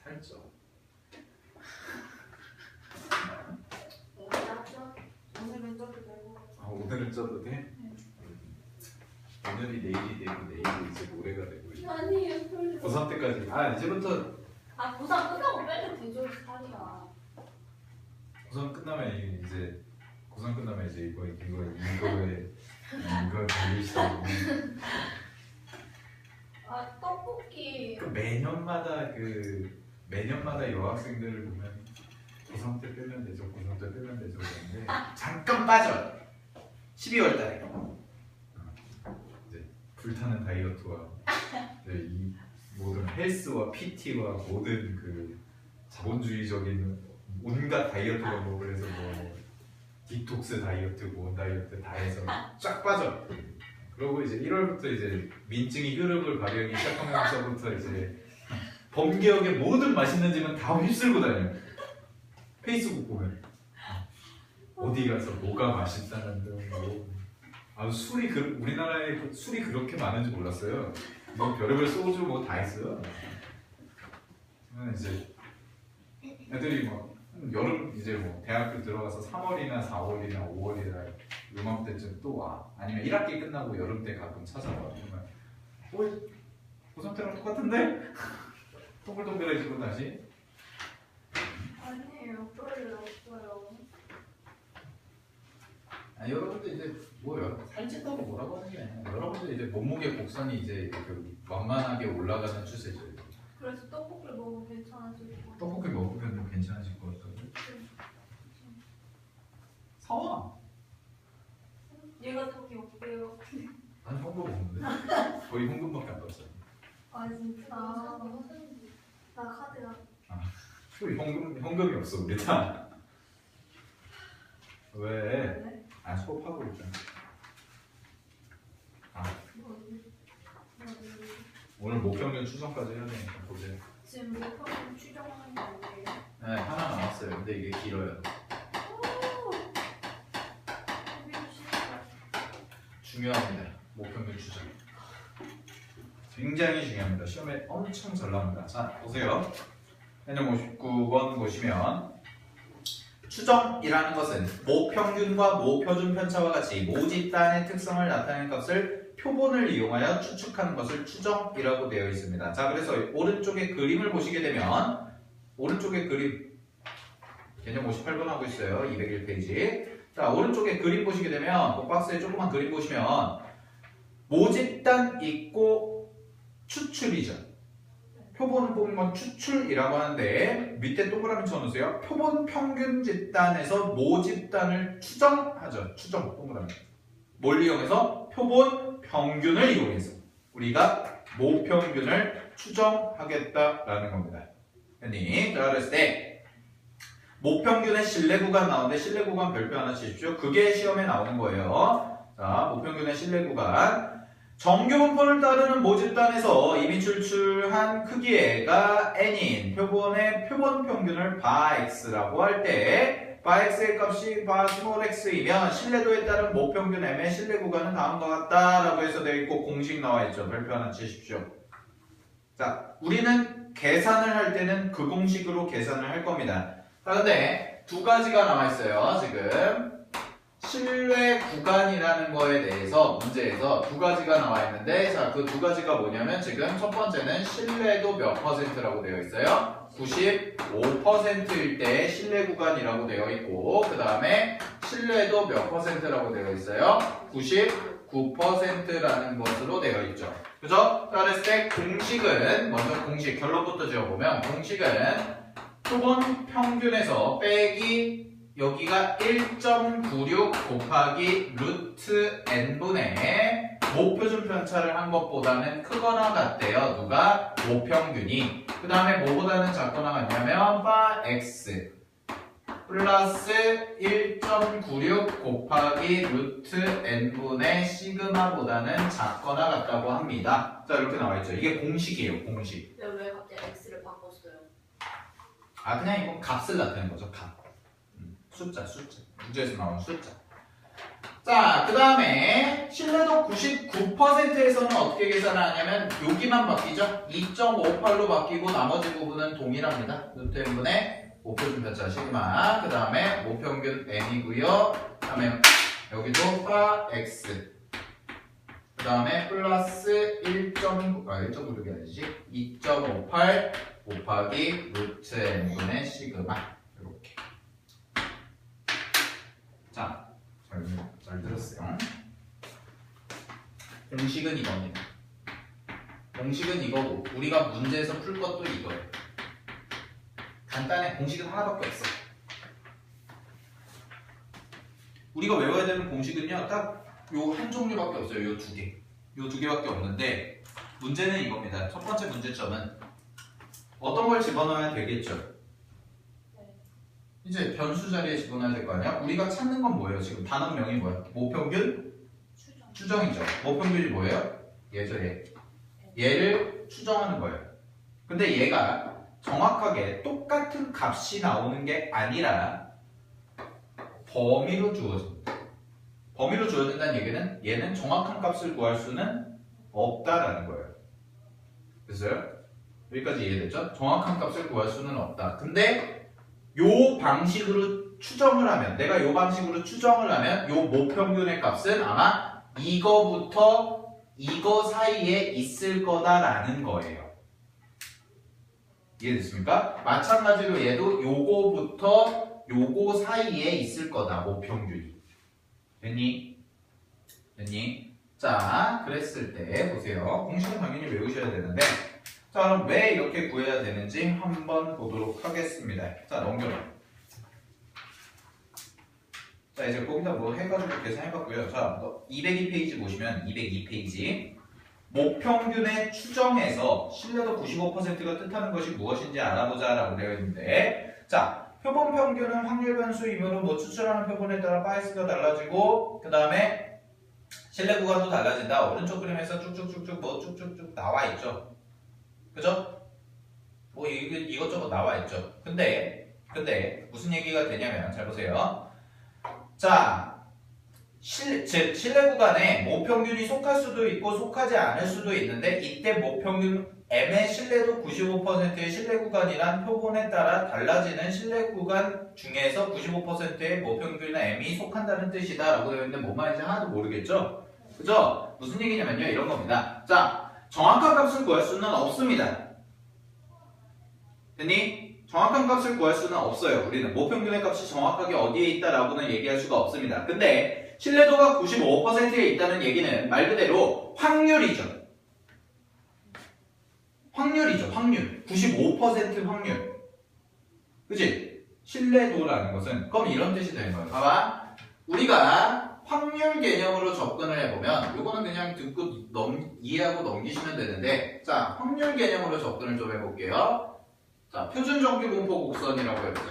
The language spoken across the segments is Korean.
살쪄. 오늘은 쪄도 되고. 아, 오늘은 쪄도 돼? 네. 오늘이 내일이 되고 내일이 이제 모레가 되고. 아니에요. 고3 때까지. 아, 이제부터 아 고3 끝나고 빼도 되죠. 살이야. 고3 끝나면 이제 고3 끝나면 이제 이거에 달릴 시작이네. 아 떡볶이. 매년마다 여학생들을 보면 고3 때 빼면 되죠, 고3 때 빼면 되죠 그런데 잠깐 빠져. 12월 달에 이제 불타는 다이어트와 이제 이 모든 헬스와 PT와 모든 그 자본주의적인 온갖 다이어트 방법을 해서 뭐 디톡스 다이어트, 뭐 다이어트 다 해서 쫙 빠져. 그러고 이제 1월부터 이제 민증이 흐름을 발휘하기 시작하면서부터 이제 범계역의 모든 맛있는 집은 다 휩쓸고 다녀. 페이스북 보면 어디 가서 뭐가 맛있다는데 뭐. 아, 우리나라에 술이 그렇게 많은지 몰랐어요. 뭐 별의별 소주 뭐 다 있어요. 이제 애들이 뭐 여름 이제 뭐 대학교 들어가서 3월이나 4월이나 5월이나 요맘때쯤 또 와. 아니면 1학기 끝나고 여름 때 가끔 찾아와. 그러면 고3 때랑 똑같은데? 동글동글해지고 다시. 아니에요. 별일 없어요. 아, 여러분들 이제 뭐요? 살찐다고 뭐라고 하는 게 아니야. 여러분들 이제 몸무게 곡선이 이제 이렇게 완만하게 올라가는 추세죠. 그래서 떡볶이를 먹으면 괜찮아질 것 같아요. 떡볶이 먹으면 괜찮아질 것 같다고. 사와. 얘가 떡이 없대요. 난 현금 없는데. 거의 현금밖에 안 받았어요. 아 진짜. 나 카드야. 현금이 없어 우리 다. 왜? 네? 아, 수업하고 있잖아. 아, 오늘 목평균 추정까지 해야 되니까 보세요. 지금 목표는 추정하는 게 아니에요. 네, 하나 남았어요. 근데 이게 길어요. 중요합니다. 목평균 추정. 굉장히 중요합니다. 시험에 엄청 잘 나옵니다. 자, 보세요. 해녀 59번 보시면 추정이라는 것은 모평균과 모표준 편차와 같이 모집단의 특성을 나타내는 값을 표본을 이용하여 추측하는 것을 추정이라고 되어 있습니다. 자, 그래서 오른쪽에 그림을 보시게 되면 오른쪽에 그림 개념 58번 하고 있어요. 201페이지. 자, 오른쪽에 그림 보시게 되면 그 박스에 조그만 그림 보시면 모집단 있고 추출이죠. 표본을 뽑는 건 추출이라고 하는데 밑에 동그라미 쳐놓으세요. 표본 평균 집단에서 모집단을 추정하죠. 추정 동그라미. 뭘 이용해서? 표본 평균을 이용해서 우리가 모평균을 추정하겠다라는 겁니다. 됐니? 자, 그랬을 때 모평균의 신뢰 구간 나오는데 신뢰 구간 별표 하나 치십시오. 그게 시험에 나오는 거예요. 자, 모평균의 신뢰 구간. 정규분포를 따르는 모집단에서 이미 추출한 크기가 n인 표본의 표본 평균을 바 x라고 할 때 바 x의 값이 바 스몰 x이면 신뢰도에 따른 모평균 m의 신뢰 구간은 다음과 같다라고 해서 되어 있고 공식 나와 있죠. 별표 하나 치십시오. 자, 우리는 계산을 할 때는 그 공식으로 계산을 할 겁니다. 자, 근데 두 가지가 나와 있어요. 지금 신뢰 구간이라는 거에 대해서 문제에서 두 가지가 나와 있는데, 자, 그 두 가지가 뭐냐면 지금 첫 번째는 신뢰도 몇 %라고 되어 있어요? 95%일 때 신뢰 구간이라고 되어 있고, 그 다음에 신뢰도 몇 %라고 되어 있어요? 99%라는 것으로 되어 있죠. 그죠? 자, 그랬을 때 공식은 먼저 공식 결론부터 지어보면 공식은 표본 평균에서 빼기 여기가 1.96 곱하기 루트 n분의 모표준 편차를 한 것보다는 크거나 같대요. 누가? 모평균이. 그 다음에 뭐보다는 작거나 같냐면 바 x 플러스 1.96 곱하기 루트 n분의 시그마보다는 작거나 같다고 합니다. 자, 이렇게 나와있죠. 이게 공식이에요. 공식. 왜 갑자기 x를 바꿨어요? 아, 그냥 이건 값을 나타내는 거죠. 값. 숫자. 문제에서 나오는 숫자. 자, 그 다음에 신뢰도 99%에서는 어떻게 계산하냐면 여기만 바뀌죠. 2.58로 바뀌고 나머지 부분은 동일합니다. 루트 n분의 모표준 편차 시그마. 그 다음에 모평균 n이고요. 그 다음에 여기도 파 x. 그 다음에 플러스 1.96이 아니지. 2.58 곱하기 루트 n분의 시그마. 이렇게. 자, 잘 들었어요. 공식은 이겁니다. 공식은 이거고 우리가 문제에서 풀 것도 이거예요. 간단해. 공식은 하나밖에 없어. 우리가 외워야 되는 공식은요 딱 요 한 종류밖에 없어요. 요 두 개. 요 두 개밖에 없는데 문제는 이겁니다. 첫 번째 문제점은 어떤 걸 집어넣어야 되겠죠? 이제 변수 자리에 집어넣어야 될 거 아니야? 우리가 찾는 건 뭐예요? 지금 단원명이 뭐야? 모평균? 추정이죠. 모평균이 뭐예요? 얘죠, 얘. 얘를 추정하는 거예요. 근데 얘가 정확하게 똑같은 값이 나오는 게 아니라 범위로 주어집니다. 범위로 주어진다는 얘기는 얘는 정확한 값을 구할 수는 없다라는 거예요. 됐어요? 여기까지 이해됐죠? 정확한 값을 구할 수는 없다. 근데 요 방식으로 추정을 하면 내가 요 방식으로 추정을 하면 요 모평균의 값은 아마 이거부터 이거 사이에 있을 거다라는 거예요. 이해됐습니까? 마찬가지로 얘도 요거부터 요거 사이에 있을 거다. 모평균이. 됐니? 됐니? 자, 그랬을 때 보세요. 공식은 당연히 외우셔야 되는데 자, 그럼 왜 이렇게 구해야 되는지 한번 보도록 하겠습니다. 자, 넘겨라. 자, 이제 거기다 뭐 해가지고 계산해봤고요. 자, 202페이지 보시면 202페이지 모평균의 추정에서 신뢰도 95%가 뜻하는 것이 무엇인지 알아보자 라고 되어 있는데 자, 표본 평균은 확률 변수이므로 뭐 추출하는 표본에 따라 파이스가 달라지고 그 다음에 신뢰 구간도 달라진다. 오른쪽 그림에서 쭉쭉쭉쭉 뭐 쭉쭉쭉 나와 있죠. 그죠? 뭐 이것저것 나와 있죠. 근데 무슨 얘기가 되냐면 잘 보세요. 자, 신뢰 구간에 모평균이 속할 수도 있고 속하지 않을 수도 있는데 이때 모평균 M의 신뢰도 95%의 신뢰 구간이란 표본에 따라 달라지는 신뢰 구간 중에서 95%의 모평균이나 M이 속한다는 뜻이다 라고 되어 있는데 뭔 말인지 하나도 모르겠죠? 그죠? 무슨 얘기냐면요 이런 겁니다. 자, 정확한 값을 구할 수는 없습니다. 됐니? 정확한 값을 구할 수는 없어요. 우리는 모평균의 값이 정확하게 어디에 있다라고는 얘기할 수가 없습니다. 근데 신뢰도가 95%에 있다는 얘기는 말 그대로 확률이죠. 확률이죠. 확률. 95% 확률. 그치? 신뢰도라는 것은 그럼 이런 뜻이 되는 거예요. 봐봐. 우리가 확률 개념으로 접근을 해보면 이거는 그냥 듣고 이해하고 넘기시면 되는데 자, 확률 개념으로 접근을 좀 해볼게요. 자, 표준 정규 분포 곡선이라고 해보자.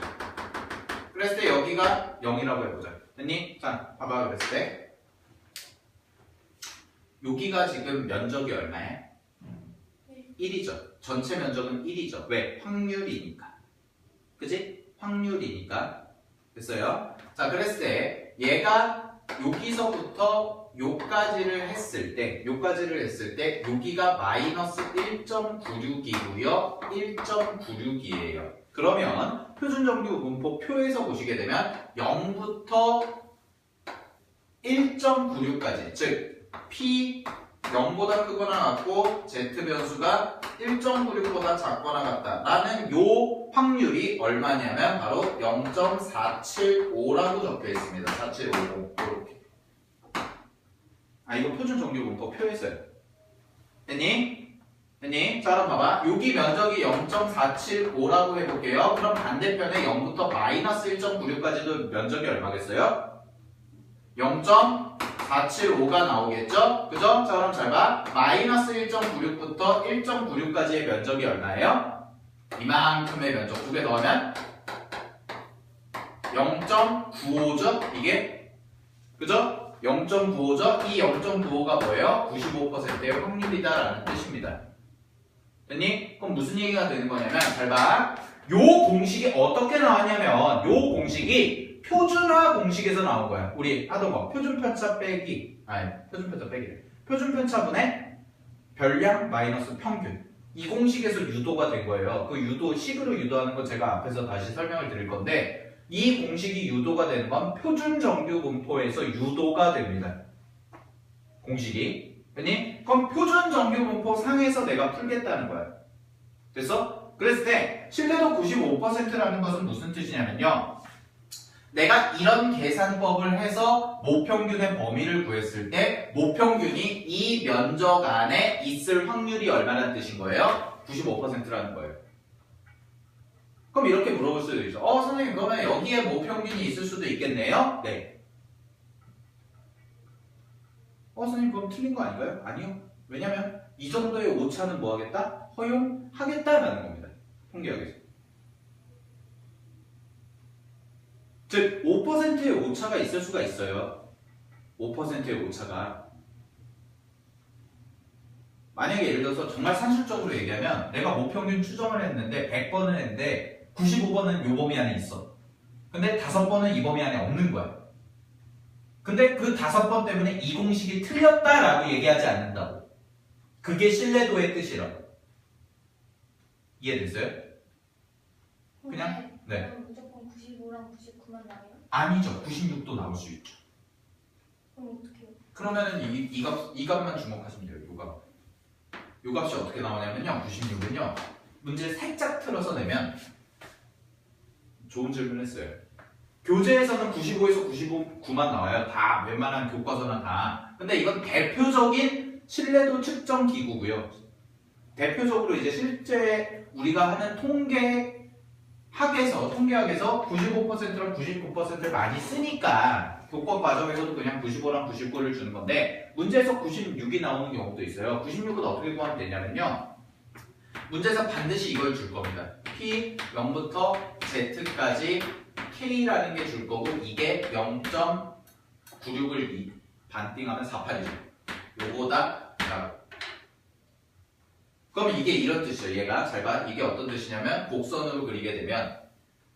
그랬을 때 여기가 0이라고 해보자. 됐니? 자, 봐봐. 그랬을 때 여기가 지금 면적이 얼마야? 1이죠. 전체 면적은 1이죠. 왜? 확률이니까. 그치? 확률이니까. 됐어요? 자, 그랬을 때 얘가 여기서부터 요까지를 했을 때 여기가 마이너스 1.96이고요. 1.96이에요. 그러면 표준정규 분포 표에서 보시게 되면 0부터 1.96까지 즉 P 0보다 크거나 같고 Z 변수가 1.96보다 작거나 같다 라는 요 확률이 얼마냐면 바로 0.475라고 적혀 있습니다. 4750 이렇게. 아, 이거 표준 정규 분포 표에서요. 됐니? 됐니? 자, 그럼 봐봐. 여기 면적이 0.475라고 해볼게요. 그럼 반대편에 0부터 마이너스 1.96까지도 면적이 얼마겠어요? 0.475가 나오겠죠? 그죠? 자, 그럼 잘 봐. 마이너스 1.96부터 1.96까지의 면적이 얼마예요? 이만큼의 면적. 두 개 더하면 0.95죠? 이게? 그죠? 0.95죠? 이 0.95가 뭐예요? 95%의 확률이다라는 뜻입니다. 됐니? 그럼 무슨 얘기가 되는 거냐면 잘 봐. 요 공식이 어떻게 나왔냐면 요 공식이 표준화 공식에서 나온 거야. 우리 하던 거 표준편차 빼기 표준편차 빼기래. 표준편차분의 별량 마이너스 평균 이 공식에서 유도가 된 거예요. 그 유도 식으로 유도하는 건 제가 앞에서 다시 설명을 드릴 건데 이 공식이 유도가 되는 건 표준정규분포에서 유도가 됩니다. 공식이. 아니, 그럼 표준정규분포 상에서 내가 풀겠다는 거야. 됐어? 그랬을 때 신뢰도 95%라는 것은 무슨 뜻이냐면요. 내가 이런 계산법을 해서 모평균의 범위를 구했을 때 모평균이 이 면적 안에 있을 확률이 얼마나 뜻인 거예요? 95%라는 거예요. 그럼 이렇게 물어볼 수도 있어. 선생님 그러면 여기에 모평균이 있을 수도 있겠네요? 네. 선생님 그럼 틀린 거 아닌가요? 아니요. 왜냐면 이 정도의 오차는 뭐 하겠다? 허용하겠다라는 겁니다. 통계학에서. 즉 5%의 오차가 있을 수가 있어요. 5%의 오차가. 만약에 예를 들어서 정말 산술적으로 얘기하면 내가 모평균 추정을 했는데 100번을 했는데 95번은 요 범위 안에 있어. 근데 5번은 이 범위 안에 없는 거야. 근데 그 5번 때문에 이 공식이 틀렸다라고 얘기하지 않는다고. 그게 신뢰도의 뜻이라고. 이해됐어요? 그냥? 네. 무조건 95랑 99만 나와요? 아니죠. 96도 나올 수 있죠. 그럼 어떡해요? 그러면은 이 값만 주목하시면 돼요. 요 값이 어떻게 나오냐면요. 96은요. 문제를 살짝 틀어서 내면 좋은 질문 했어요. 교재에서는 95에서 99만 나와요. 다 웬만한 교과서나 다. 근데 이건 대표적인 신뢰도 측정 기구고요. 대표적으로 이제 실제 우리가 하는 통계학에서 95%랑 99%를 많이 쓰니까 교과 과정에서도 그냥 95랑 99를 주는 건데 문제에서 96이 나오는 경우도 있어요. 96은 어떻게 구하면 되냐면요. 문제에서 반드시 이걸 줄 겁니다. P 0부터 Z까지 K라는 게 줄 거고 이게 0.96을 반띵하면 48이죠. 요거다. 그럼 이게 이런 뜻이에요. 얘가 잘 봐. 이게 어떤 뜻이냐면 곡선으로 그리게 되면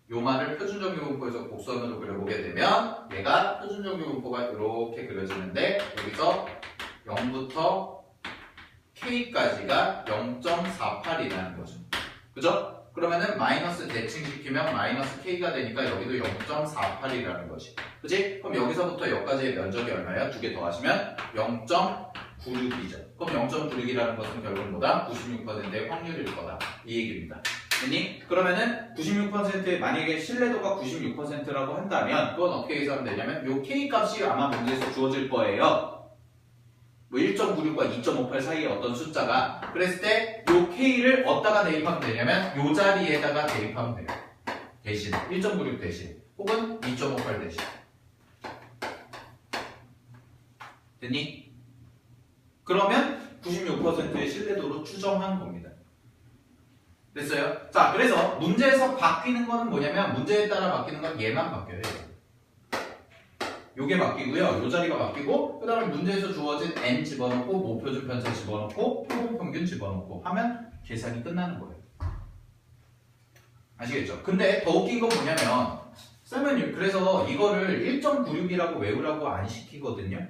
요 말을 표준정규분포에서 곡선으로 그려보게 되면 얘가 표준정규분포가 이렇게 그려지는데 여기서 0부터 K까지가 0.48이라는 거죠. 그죠? 그러면은 마이너스 대칭시키면 마이너스 K가 되니까 여기도 0.48이라는 거지. 그치? 그럼 여기서부터 여기까지의 면적이 얼마예요? 두 개 더하시면 0.96이죠. 그럼 0.96이라는 것은 결국 뭐다? 96%의 확률일 거다. 이 얘기입니다. 그러면은 96%의 만약에 신뢰도가 96%라고 한다면 그건 어떻게 계산하면 되냐면 요 K 값이 아마 문제에서 주어질 거예요. 뭐 1.96과 2.58 사이에 어떤 숫자가 그랬을 때 요 K를 어디다가 대입하면 되냐면 요 자리에다가 대입하면 돼요. 대신 1.96 대신 혹은 2.58 대신. 됐니? 그러면 96%의 신뢰도로 추정한 겁니다. 됐어요? 자, 그래서 문제에서 바뀌는 거는 뭐냐면 문제에 따라 바뀌는 건 얘만 바뀌어요. 요게 바뀌고요. 요 자리가 바뀌고 그 다음에 문제에서 주어진 n 집어넣고 모표준 편차 집어넣고 표본평균 집어넣고 하면 계산이 끝나는 거예요. 아시겠죠? 근데 더 웃긴 건 뭐냐면 쌤은 그래서 이거를 1.96이라고 외우라고 안 시키거든요.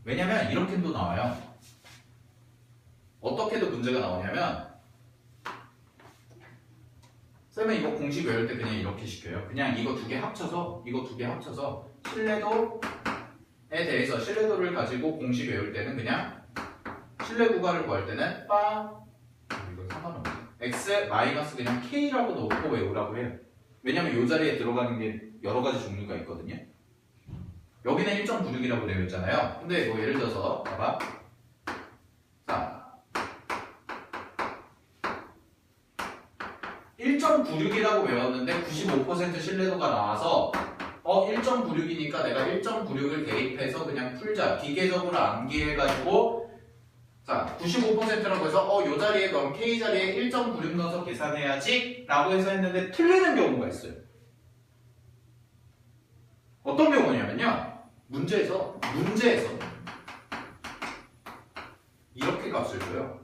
왜냐면 이렇게도 나와요. 어떻게도 문제가 나오냐면 쌤은 이거 공식 외울 때 그냥 이렇게 시켜요. 그냥 이거 두 개 합쳐서 신뢰도에 대해서 신뢰도를 가지고 공식 외울 때는 그냥 신뢰 구간을 구할 때는 이거 상관없네. x 마이너스 그냥 k라고 넣고 외우라고 해요. 왜냐면 이 자리에 들어가는 게 여러 가지 종류가 있거든요. 여기는 1.96이라고 되어 있잖아요. 근데 뭐 예를 들어서 봐봐. 자, 1.96이라고 외웠는데 95% 신뢰도가 나와서 1.96이니까 내가 1.96을 대입해서 그냥 풀자. 기계적으로 암기해가지고 자 95%라고 해서 요 자리에 그럼 K 자리에 1.96 넣어서 계산해야지 라고 해서 했는데 틀리는 경우가 있어요. 어떤 경우냐면요. 문제에서 이렇게 값을 줘요.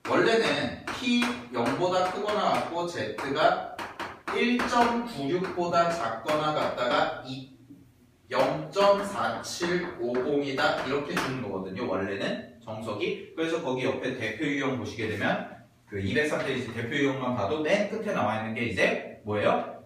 원래는 P 0보다 크거나 같고 Z가 1.96보다 작거나 같다가 0.4750이다 이렇게 주는 거거든요. 원래는 정석이. 그래서 거기 옆에 대표 유형 보시게 되면 그 203페이지 대표 유형만 봐도 맨 끝에 나와 있는 게 이제 뭐예요?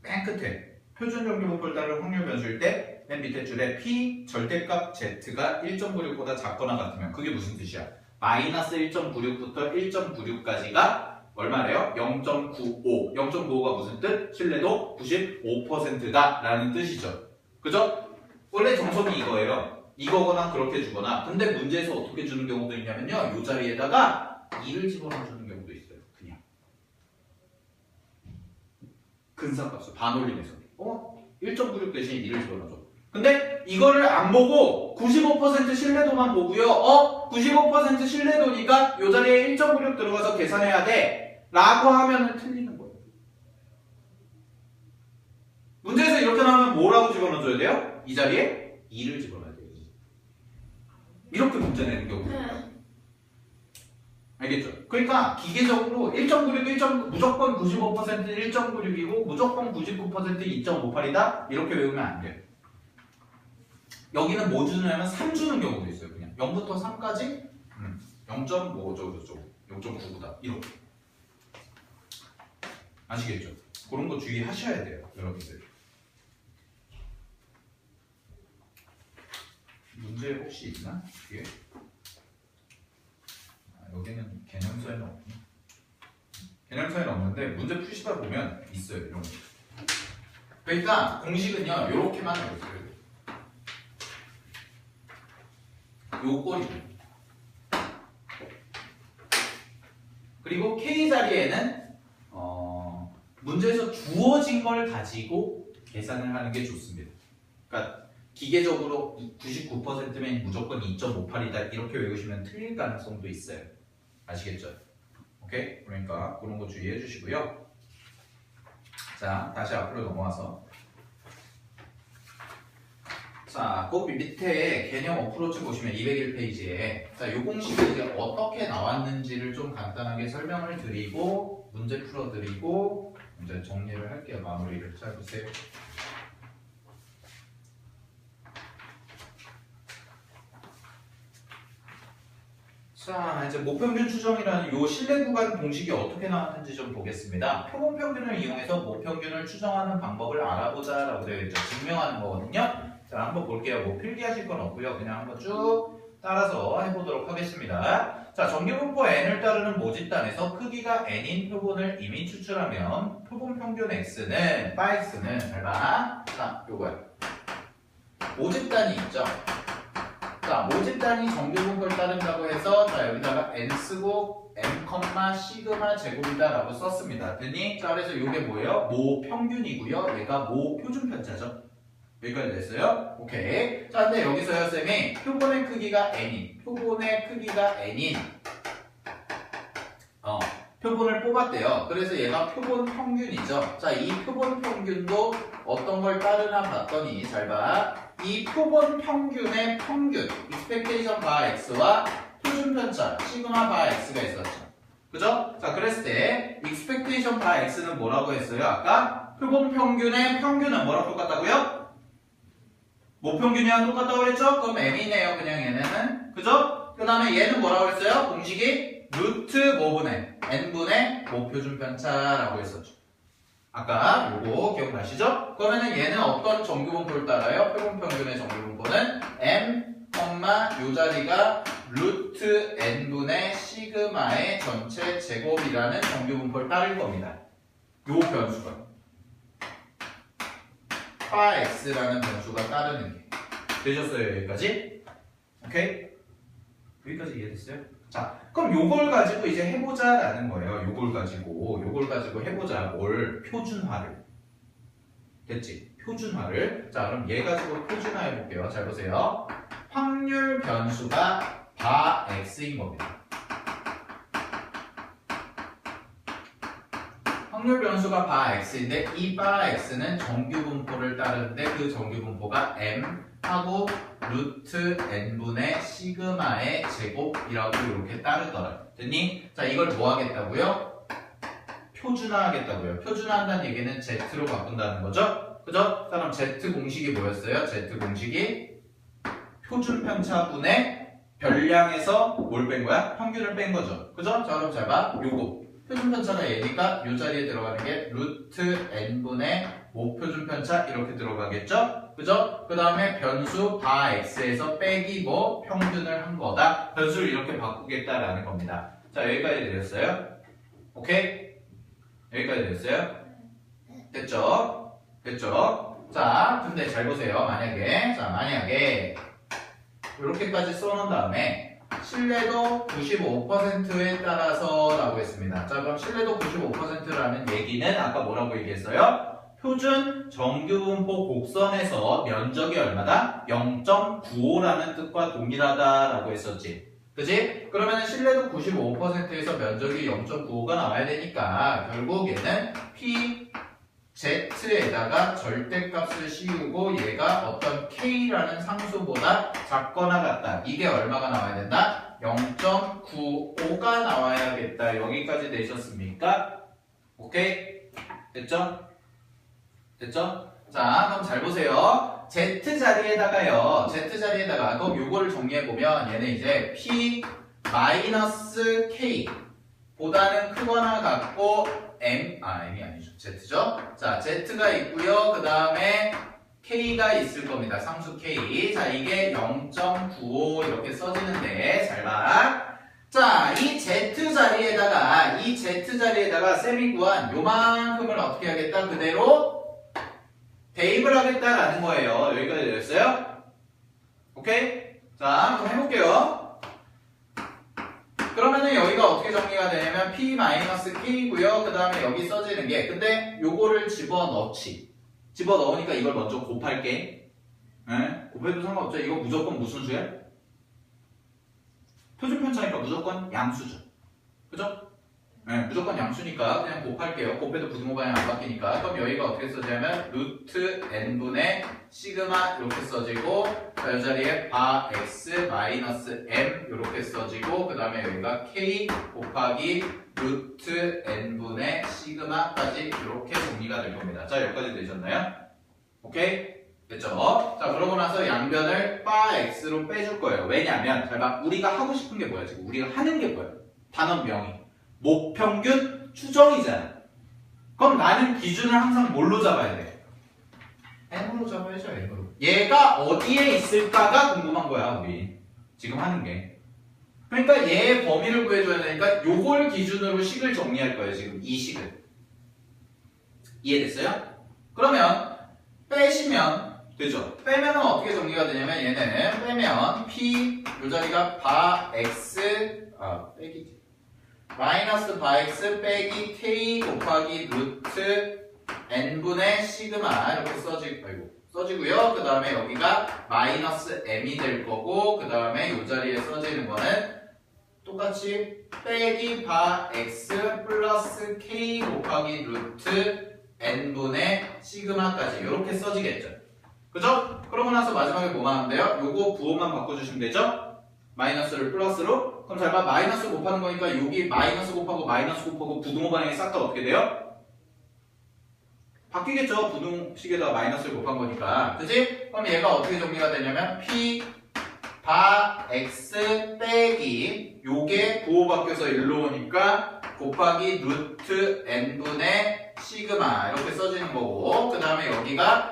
맨 끝에 표준 정규분포를 따른 확률 변수일 때 맨 밑에 줄에 P 절대값 Z가 1.96보다 작거나 같으면 그게 무슨 뜻이야? 마이너스 1.96부터 1.96까지가 얼마래요? 0.95. 0.95가 무슨 뜻? 신뢰도 95%다 라는 뜻이죠. 그죠? 원래 정석이 이거예요. 이거거나 그렇게 주거나. 근데 문제에서 어떻게 주는 경우도 있냐면요. 이 자리에다가 2를 집어넣어 주는 경우도 있어요. 그냥. 근사값을 반올림해서. 1.96 대신 2를 집어넣어줘. 근데 이거를 안 보고 95% 신뢰도만 보고요. 95% 신뢰도니까 이 자리에 1.96 들어가서 계산해야 돼. 라고 하면 틀리는 거예요. 문제에서 이렇게 나오면 뭐라고 집어넣어줘야 돼요? 이 자리에 2를 집어넣어야 돼요. 2. 이렇게 문제 내는 경우가 알겠죠? 그러니까 기계적으로 1.96, 무조건 95% 1.96이고 무조건 99% 2.58이다? 이렇게 외우면 안 돼요. 여기는 뭐 주냐면 3 주는 경우도 있어요. 그냥 0부터 3까지 0.5저저저 0.99다 이렇게. 아시겠죠? 그런 거 주의하셔야 돼요. 여러분들. 문제 혹시 있나? 뒤에? 여기는 개념서에는 없네. 개념서에는 없는데 문제 푸시다 보면 있어요. 이런 거. 그러니까 공식은요. 이렇게만 해보세요. 요 꼬리. 그리고 K 자리에는 문제에서 주어진 걸 가지고 계산을 하는 게 좋습니다. 그러니까 기계적으로 99%면 무조건 2.58이다 이렇게 외우시면 틀릴 가능성도 있어요. 아시겠죠? 오케이? 그러니까 그런 거 주의해 주시고요. 자, 다시 앞으로 넘어와서 자, 그 밑에 개념 어프로치 보시면 201페이지에 자, 요 공식이 이제 어떻게 나왔는지를 좀 간단하게 설명을 드리고 문제 풀어드리고 이제 정리를 할게요. 마무리를. 잘 보세요. 자, 이제 모평균 추정이라는 요 신뢰 구간 공식이 어떻게 나왔는지 좀 보겠습니다. 표본평균을 이용해서 모평균을 추정하는 방법을 알아보자 라고 되어 있죠. 증명하는 거거든요. 자, 한번 볼게요. 뭐 필기하실 건 없고요. 그냥 한번 쭉 따라서 해보도록 하겠습니다. 자, 정규분포 n을 따르는 모집단에서 크기가 n인 표본을 이미 추출하면 표본평균 x는 x는 잘 봐. 자, 요거야. 모집단이 있죠. 자, 모집단이 정규분포를 따른다고 해서 자, 여기다가 n 쓰고 m, 시그마 제곱이다 라고 썼습니다. 됐니? 자, 그래서 이게 뭐예요? 모평균이고요. 얘가 모표준편차죠. 여기까지 됐어요? 오케이. 자, 근데 여기서요, 쌤이 표본의 크기가 n인, 표본을 뽑았대요. 그래서 얘가 표본 평균이죠. 자, 이 표본 평균도 어떤 걸 따르나 봤더니, 잘 봐. 이 표본 평균의 평균, expectation 바 x와 표준편차, 시그마 바 x가 있었죠. 그죠? 자, 그랬을 때, expectation 바 x는 뭐라고 했어요? 아까? 표본 평균의 평균은 뭐랑 똑같다고요? 모평균이랑 똑같다고 그랬죠? 그럼 m이네요, 그냥 얘네는. 그죠? 그 다음에 얘는 뭐라고 했어요? 공식이 루트 뭐분의 n분의 모표준편차라고 했었죠. 아까 요거 기억나시죠? 그러면은 얘는 어떤 정규분포를 따라요? 표본평균의 정규분포는 m, 요 자리가 루트 n분의 시그마의 전체 제곱이라는 정규분포를 따를 겁니다. 요 변수가. 파 x라는 변수가 따르는 게 되셨어요? 여기까지? 오케이? 여기까지 이해됐어요? 자, 그럼 요걸 가지고 이제 해보자라는 거예요. 요걸 가지고 해보자. 뭘? 표준화를. 됐지? 표준화를. 자, 그럼 얘 가지고 표준화 해볼게요. 잘 보세요. 확률 변수가 바 x인 겁니다. 확률 변수가 바 x인데 이 바 x는 정규분포를 따르는데 그 정규분포가 m 하고 루트 n분의 시그마의 제곱이라고 이렇게 따르더라. 됐니? 자, 이걸 뭐 하겠다고요? 표준화하겠다고요. 표준화한다는 얘기는 Z로 바꾼다는 거죠. 그죠? 자, 그럼 Z 공식이 뭐였어요? Z 공식이 표준 편차분의 별량에서 뭘 뺀 거야? 평균을 뺀 거죠. 그죠? 자, 그럼 잘 봐. 요거 표준 편차가 얘니까 요 자리에 들어가는 게 루트 n분의 모표준 편차 이렇게 들어가겠죠? 그죠? 그 다음에 변수 바 x에서 빼기 뭐 평균을 한 거다. 변수를 이렇게 바꾸겠다라는 겁니다. 자, 여기까지 되셨어요? 오케이? 여기까지 됐어요? 됐죠? 됐죠? 자, 근데 잘 보세요. 만약에 이렇게까지 써놓은 다음에 신뢰도 95%에 따라서 라고 했습니다. 자, 그럼 신뢰도 95%라는 얘기는 아까 뭐라고 얘기했어요? 표준 정규분포 곡선에서 면적이 얼마다? 0.95라는 뜻과 동일하다라고 했었지. 그지? 그러면 신뢰도 95%에서 면적이 0.95가 나와야 되니까 결국 얘는 PZ에다가 절대값을 씌우고 얘가 어떤 K라는 상수보다 작거나 같다. 이게 얼마가 나와야 된다? 0.95가 나와야겠다. 여기까지 되셨습니까? 오케이? 됐죠? 됐죠? 자, 그럼 잘 보세요. Z 자리에다가 그럼 요거를 정리해보면 얘는 이제 P 마이너스 K 보다는 크거나 같고 M이 아니죠. Z죠? 자, Z가 있고요. 그 다음에 K가 있을 겁니다. 상수 K. 자, 이게 0.95 이렇게 써지는데 잘 봐. 자, 이 Z 자리에다가 쌤이 구한 요만큼을 어떻게 하겠다? 그대로 대입을 하겠다라는 거예요. 여기까지 되셨어요? 오케이? 자, 그럼 해볼게요. 그러면은 여기가 어떻게 정리가 되냐면 P-K고요. 그 다음에 여기 써지는 게 근데 요거를 집어넣으니까 이걸 먼저 곱할게. 네? 곱해도 상관없죠. 이거 무조건 무슨 수야? 표준편차니까 무조건 양수죠. 그죠? 네, 무조건 양수니까 그냥 곱할게요. 곱해도 부등호 방향 안 바뀌니까. 그럼 여기가 어떻게 써지냐면 루트 n분의 시그마 이렇게 써지고 이 자리에 바 x 마이너스 m 이렇게 써지고 그 다음에 여기가 k 곱하기 루트 n분의 시그마까지 이렇게 정리가 될 겁니다. 자, 여기까지 되셨나요? 오케이? 됐죠? 자, 그러고 나서 양변을 바 x로 빼줄 거예요. 왜냐면 잘 봐. 우리가 하고 싶은 게 뭐야? 지금 우리가 하는 게 뭐야? 단원명이 목평균 추정이잖아. 그럼 나는 기준을 항상 뭘로 잡아야 돼? n으로 잡아야죠. n으로. 얘가 어디에 있을까가 궁금한 거야. 우리 지금 하는 게. 그러니까 얘의 범위를 구해줘야 되니까 요걸 기준으로 식을 정리할 거예요. 지금 이 식을. 이해됐어요? 그러면 빼시면 되죠. 빼면은 어떻게 정리가 되냐면 얘는 빼면 p 요 자리가 바 x 빼기 마이너스 바 x 빼기 k 곱하기 루트 n분의 시그마 이렇게 써지고요. 그 다음에 여기가 마이너스 m이 될 거고 그 다음에 요 자리에 써지는 거는 똑같이 빼기 바 x 플러스 k 곱하기 루트 n분의 시그마까지 이렇게 써지겠죠. 그죠? 그러고 나서 마지막에 뭐만 하면 돼요? 요거 부호만 바꿔주시면 되죠? 마이너스를 플러스로. 그럼 잘 봐. 마이너스 곱하는 거니까 여기 마이너스 곱하고 부등호 방향이 싹 다 어떻게 돼요? 바뀌겠죠. 부등식에다가 마이너스를 곱한 거니까. 그치? 그럼 얘가 어떻게 정리가 되냐면 P 바 X 빼기 요게 부호 바뀌어서 일로 오니까 곱하기 루트 n분의 시그마 이렇게 써지는 거고 그 다음에 여기가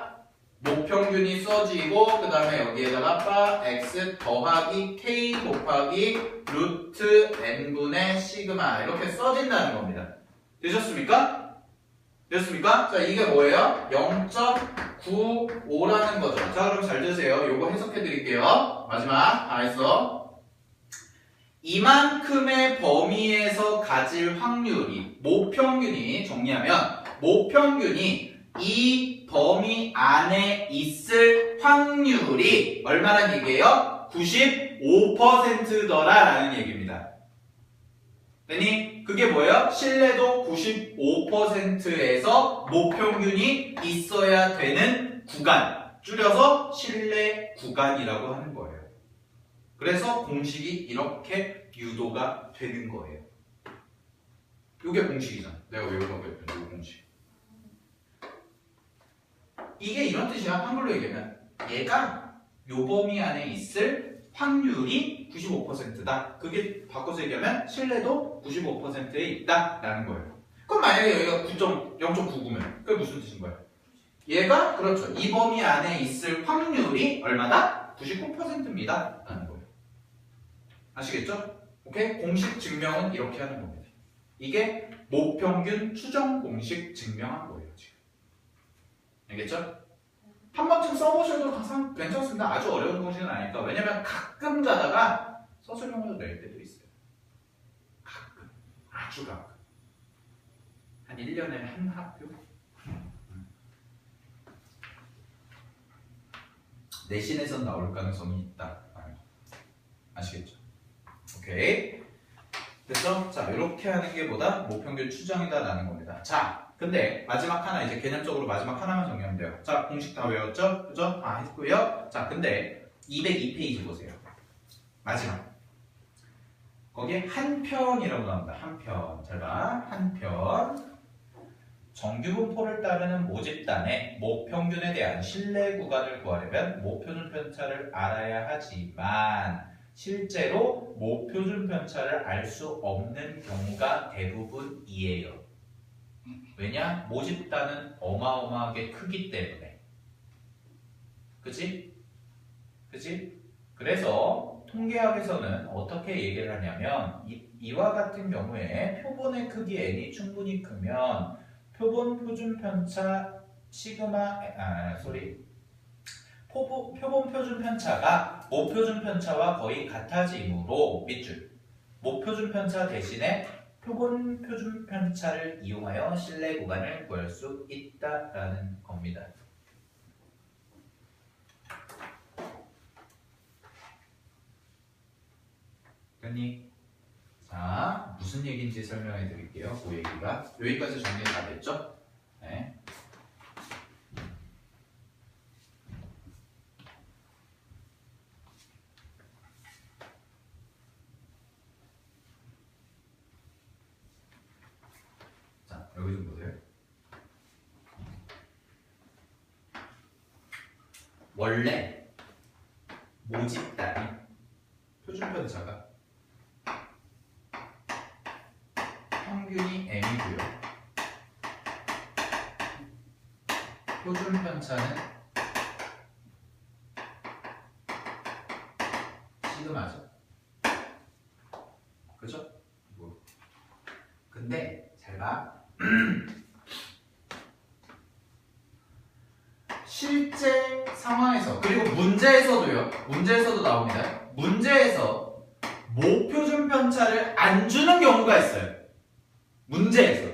목평균이 써지고 그 다음에 여기에다가 바 x 더하기 k 곱하기 루트 n분의 시그마 이렇게 써진다는 겁니다. 되셨습니까? 되셨습니까? 자, 이게 뭐예요? 0.95라는 거죠. 자, 그럼 잘 되세요. 요거 해석해 드릴게요. 마지막 다 했어. 이만큼의 범위에서 가질 확률이 모평균이 정리하면 모평균이 이 범위 안에 있을 확률이 얼마란 얘기예요? 95%더라라는 얘기입니다. 됐니? 그게 뭐예요? 신뢰도 95%에서 모평균이 있어야 되는 구간, 줄여서 신뢰 구간이라고 하는 거예요. 그래서 공식이 이렇게 유도가 되는 거예요. 요게 공식이잖아. 내가 외우라고 했던 요 공식. 이게 이런 뜻이야. 한글로 얘기하면 얘가 요 범위 안에 있을 확률이 95%다. 그게 바꿔서 얘기하면 신뢰도 95%에 있다라는 거예요. 그럼 만약에 여기가 0.99면 그게 무슨 뜻인 거예요? 얘가 그렇죠. 이 범위 안에 있을 확률이 얼마다? 99%입니다. 라는 거예요. 아시겠죠? 오케이? 공식 증명은 이렇게 하는 겁니다. 이게 모평균 추정 공식 증명한 거예요. 지금. 알겠죠? 한 번쯤 써보셔도 가장 괜찮습니다. 아주 어려운 공식은 아니니까. 왜냐면 가끔 가다가 서술형으로 낼 때도 있어요. 가끔. 아주 가끔. 한 1년에 한 학교? 내신에선 나올 가능성이 있다. 아시겠죠? 오케이. 됐죠? 자, 이렇게 하는 게 뭐다? 모평균 추정이다 라는 겁니다. 자, 근데 마지막 하나, 이제 개념적으로 마지막 하나만 정리하면 돼요. 자, 공식 다 외웠죠? 그죠? 다 했고요. 자, 근데 202페이지 보세요. 마지막. 거기에 한 편이라고 나옵니다. 한 편. 잘 봐. 한 편. 정규분포를 따르는 모집단의 모평균에 대한 신뢰 구간을 구하려면 모표준 편차를 알아야 하지만 실제로 모표준 편차를 알 수 없는 경우가 대부분이에요. 왜냐? 모집단은 어마어마하게 크기 때문에. 그치? 그치? 그래서 통계학에서는 어떻게 얘기를 하냐면 이와 같은 경우에 표본의 크기 n이 충분히 크면 표본 표준 편차 표본 표준 편차가 모표준 편차와 거의 같아지므로 밑줄 모표준 편차 대신에 표본 표준 편차를 이용하여 신뢰 구간을 구할 수 있다라는 겁니다. 됐니? 자, 무슨 얘기인지 설명해 드릴게요. 그 얘기가 여기까지 정리 다 됐죠? 네. 자, 여기 좀 보세요. 원래 모집단이 표준 편차가 평균이 m이고요. 표준 편차는 시그마죠. 그죠? 근데 잘 봐. 실제 상황에서 그리고 문제에서도 나옵니다. 문제에서 모표준 편차를 안 주는 경우가 있어요. 문제에서.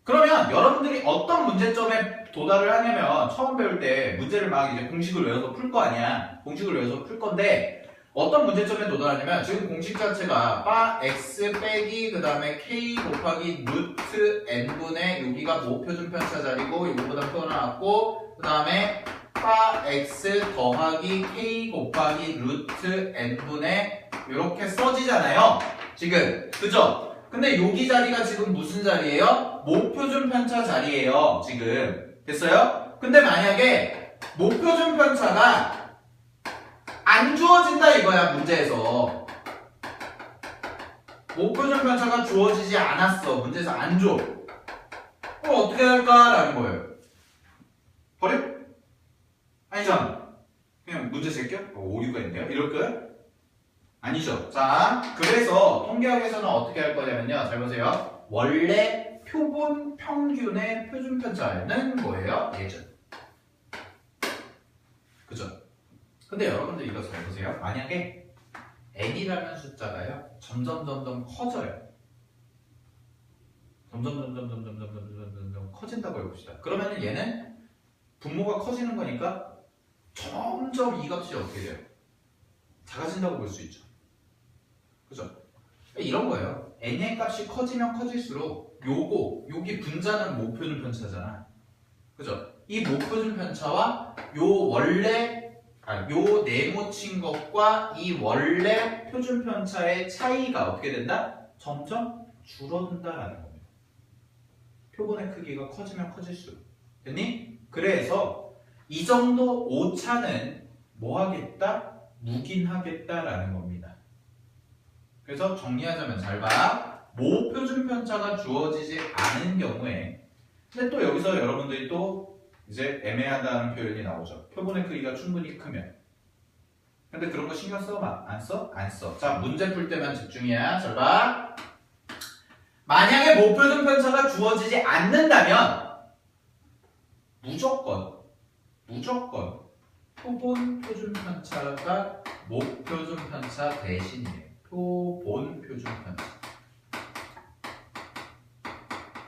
그러면 여러분들이 어떤 문제점에 도달을 하냐면 처음 배울 때 문제를 막 이제 공식을 외워서 풀 거 아니야. 공식을 외워서 풀 건데 어떤 문제점에 도달하냐면 지금 공식 자체가 바 x 빼기 그 다음에 k 곱하기 루트 n분의 여기가 모표준 편차 자리고 이거보다 표현해놨고 그 다음에 바 x 더하기 k 곱하기 루트 n분의 이렇게 써지잖아요. 지금 그죠? 근데 여기 자리가 지금 무슨 자리예요? 모표준 편차 자리예요. 지금 됐어요? 근데 만약에 모표준 편차가 안 주어진다 이거야. 문제에서 모표준 편차가 주어지지 않았어. 문제에서 안 줘. 그럼 어떻게 할까라는 거예요. 버려? 아니잖아. 그냥 문제 제껴? 오류가 있네요. 이럴 거예요? 아니죠. 자, 그래서 통계학에서는 어떻게 할 거냐면요. 잘 보세요. 원래 표본 평균의 표준 편차는 뭐예요? 예전. 그죠? 근데 여러분들 이거 잘 보세요. 만약에 n이라는 숫자가요. 점점 커져요. 점점 커진다고 해봅시다. 그러면 얘는 분모가 커지는 거니까 점점 이 값이 어떻게 돼요? 작아진다고 볼 수 있죠. 그죠? 이런 거예요. n의 값이 커지면 커질수록 여기 분자는 모표준 편차잖아. 그죠? 이 모표준 편차와 요 네모친 것과 이 원래 표준 편차의 차이가 어떻게 된다? 점점 줄어든다라는 겁니다. 표본의 크기가 커지면 커질수록. 됐니? 그래서 이 정도 오차는 뭐 하겠다? 묵인하겠다라는 겁니다. 그래서 정리하자면 잘 봐. 모표준 편차가 주어지지 않은 경우에 근데 또 여기서 여러분들이 또 이제 애매하다는 표현이 나오죠. 표본의 크기가 충분히 크면. 근데 그런 거 신경 써? 안 써? 안 써. 자, 문제 풀 때만 집중이야. 잘 봐. 만약에 모표준 편차가 주어지지 않는다면 무조건 표본 표준 편차가 모표준 편차 대신이에요. 표본 표준 편차.